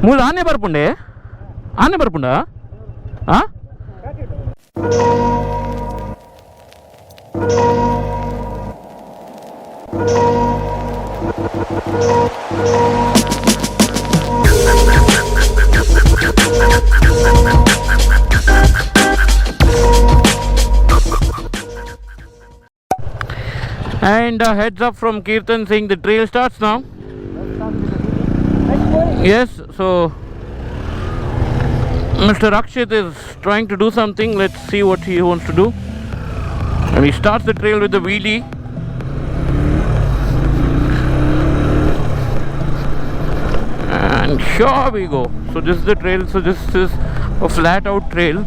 ಮೂಲ ಆನೆ ಬರ್ಪುಂಡೆ ಆನೆ ಬರ್ಪುಂಡ ಹಾಂ And heads up from Kirtan saying the trail starts now. Yes, so Mr. Rakshit is trying to do something. Let's see what he wants to do. And he starts the trail with the wheelie. And sure we go. So this is the trail. So this is a flat out trail.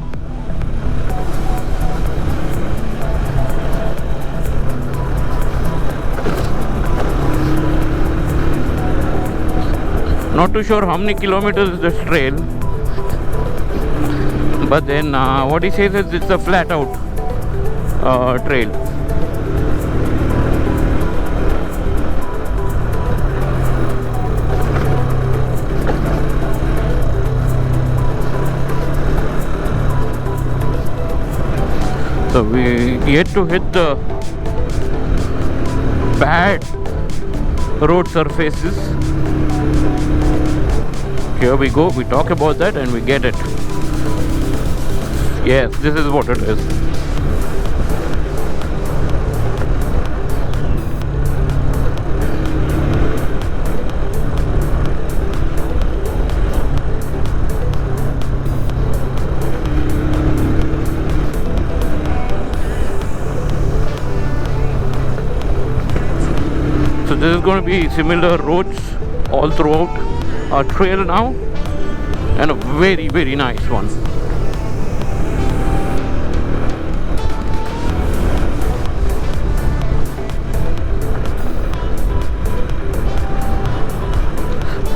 Not too sure how many kilometers is this trail, but then what he says is it's a flat out trail. So we yet to hit the bad road surfaces. Here we go, we talk about that and we get it. Yes, this is what it is. So this is going to be similar roads all throughout our trail now, and a very very nice one.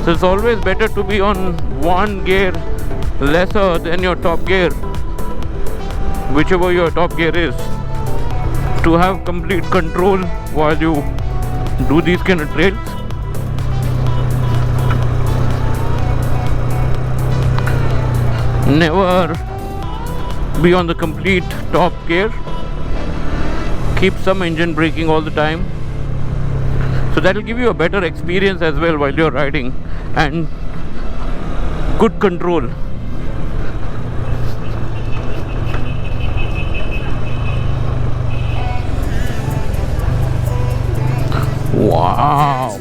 So it's always better to be on one gear lesser than your top gear, whichever your top gear is, to have complete control while you do these kind of trails. Never be on the complete top gear. Keep some engine braking all the time, so that will give you a better experience as well while you're riding, and good control. Wow,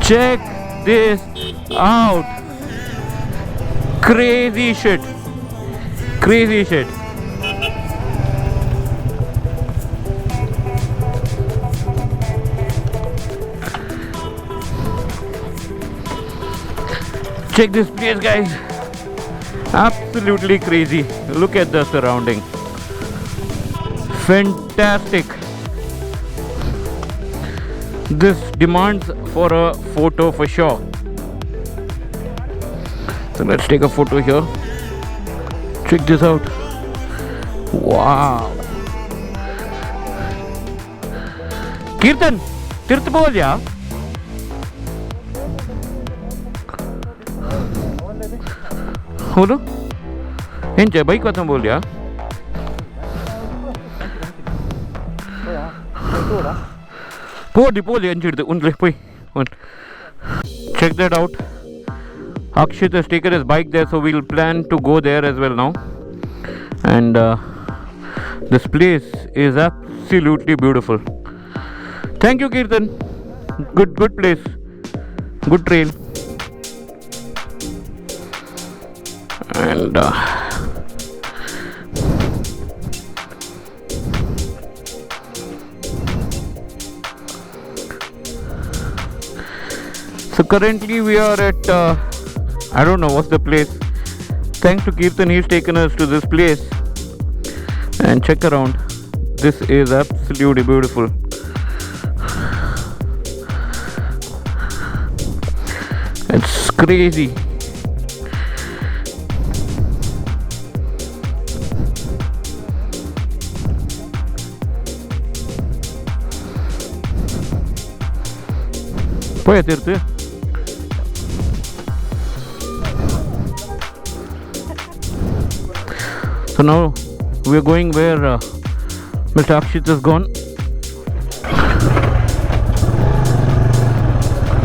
check this out. Crazy shit. Crazy shit. Check this place, guys. Absolutely crazy. Look at the surrounding. Fantastic. This demands for a photo for sure. So let's take a photo here. Check this out. Wow. Kirtan, tirth bol ya. Holo? Enche bike katham bol ya. Podi enchirde unle poi. Check that out. Akshit has taken his bike there, so we'll plan to go there as well now. And this place is absolutely beautiful. Thank you, Kirtan. Good place, good trail. And so currently we are at I don't know what's the place. Thanks to Kirtan, he's taken us to this place, and check around. This is absolutely beautiful. It's crazy. Poya tirthu. So now we are going where Mr. Akshit is gone.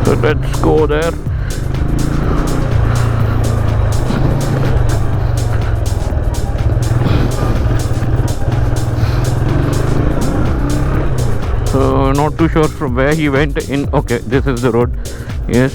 So let's go there. So not too sure from where he went in. Okay, this is the road. Yes.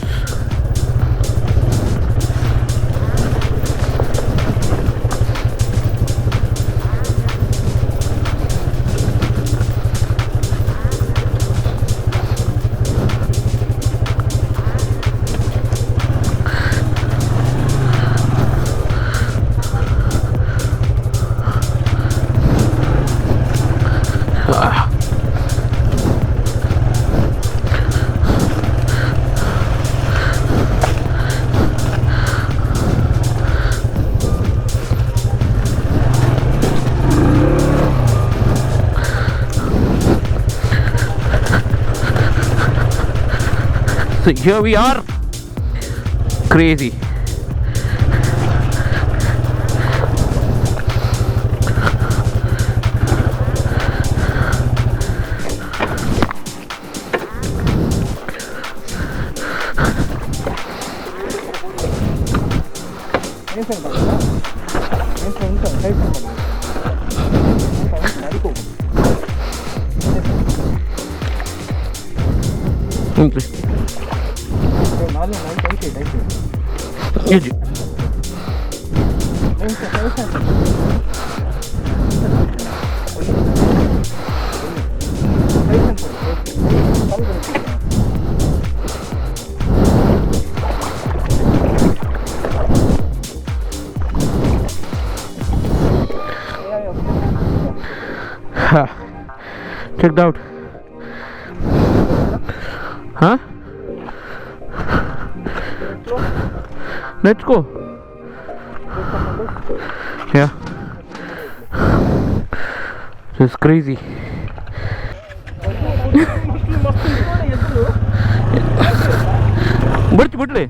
So here we are. Crazy. Checked out. Huh? Let's go. Yeah. This is crazy. ಬಿಡ್ಲೆ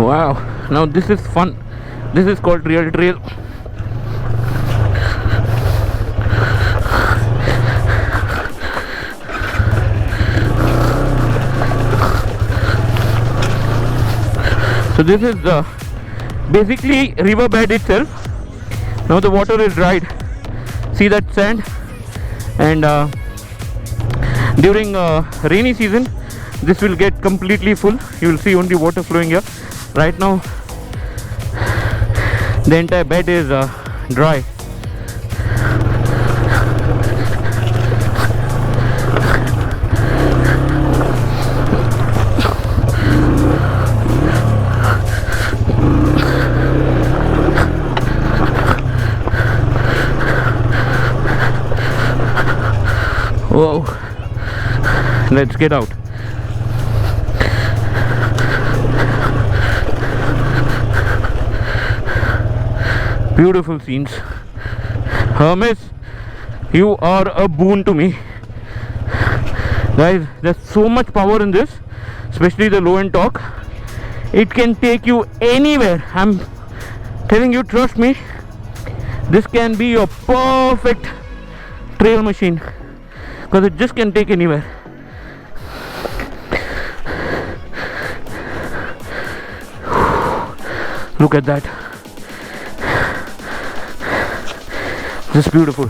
Wow, now this is fun. This is called real trail. So this is basically riverbed itself. Now the water is dried. See that sand? And during rainy season this will get completely full. You will see only water flowing here. Right now the entire bed is dry. Whoa, let's get out. Beautiful scenes. Hermes, you are a boon to me. Guys, there's so much power in this, especially the low end torque. It can take you anywhere. I'm telling you, trust me, this can be your perfect trail machine because it just can take anywhere. Look at that. Just beautiful.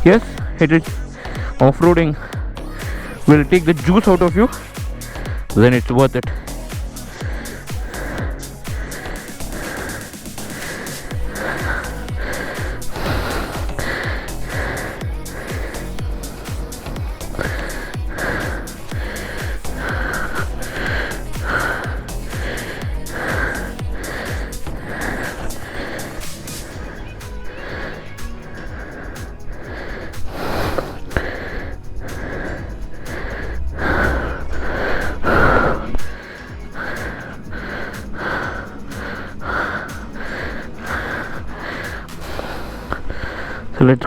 Yes, it is off-roading will take the juice out of you, then it's worth it.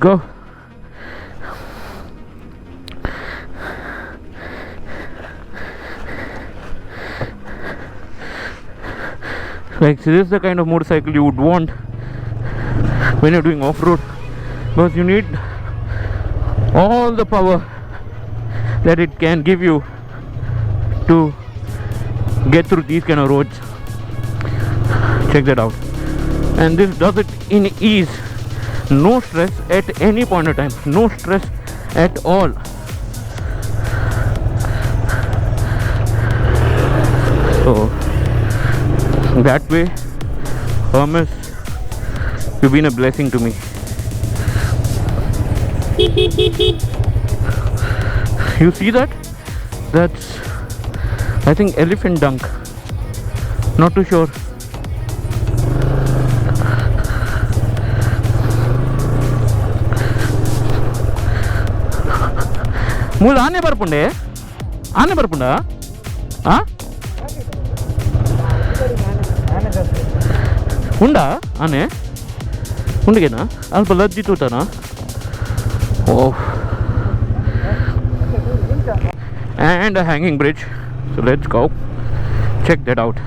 go. Like, this is the kind of motorcycle you would want when you're doing off-road, because you need all the power that it can give you to get through these kind of roads. Check that out. And this does it in ease, no stress at any point of time, no stress at all. So that way, Hermes, you've been a blessing to me. You see that? That's, I think, elephant dunk. Not too sure. ಮೂಲ ಆನೆ ಬರ್ಪುಂಡೆ ಆನೆ ಬರ್ಪುಂಡ ಉಂಡಾ ಆನೆ ಉಂಡಿಗೆನಾ ಅಲ್ಪ ಲಜ್ಜಿ ತೂತನಾ ಓಹ್ and a hanging bridge, so let's go check that out.